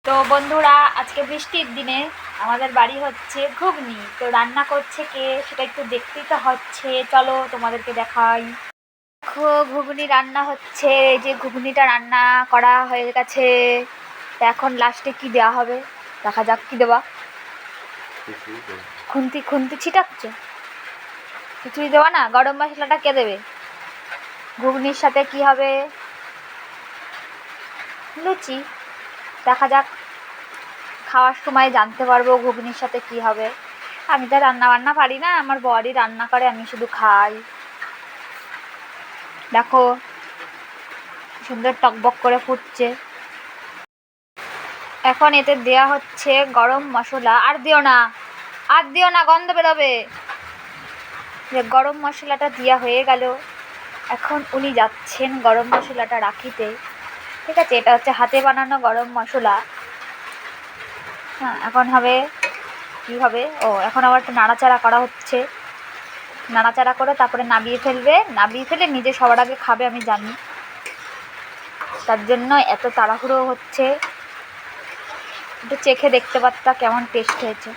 তো বন্ধুরা, আজকে বৃষ্টির দিনে আমাদের বাড়ি হচ্ছে ঘুগনি। তো রান্না করছে কে সেটা একটু দেখতেই তো হচ্ছে, চলো তোমাদেরকে দেখাই। দেখো, ঘুগনি রান্না হচ্ছে। এই যে ঘুগনিটা রান্না করা হয়ে গেছে। তো এখন লাস্টে কি দেওয়া হবে দেখা যাক। কি দেবা? খুন্তি খুন্তি ছিটাচ্ছ? কিছুই দেওয়া না? গরম মশলাটা কে দেবে? ঘুগনির সাথে কি হবে? লুচি। দেখা যাক, খাওয়ার সময় জানতে পারবো ঘুগনির সাথে কি হবে। আমি তো রান্না বান্না পারি না, আমার বরই রান্না করে, আমি শুধু খাই। দেখো, সুন্দর টকবক করে ফুটছে। এখন এতে দেয়া হচ্ছে গরম মশলা। আর দিও না, আর দিও না, গন্ধ বেরোবে। যে গরম মশলাটা দেওয়া হয়ে গেল। এখন উনি যাচ্ছেন গরম মশলাটা রাখিতে। ঠিক আছে, এটা হচ্ছে হাতে বানানো গরম মশলা। হ্যাঁ, এখন হবে কি হবে? ও, এখন আবার একটু নাড়াচাড়া করা হচ্ছে। নাড়াচাড়া করে তারপরে নামিয়ে ফেলবে। নামিয়ে ফেলে নিজে সবার আগে খাবে, আমি জানি। তার জন্য এত তাড়াহুড়ো হচ্ছে। একটু চেখে দেখতে পারতা কেমন টেস্ট হয়েছে।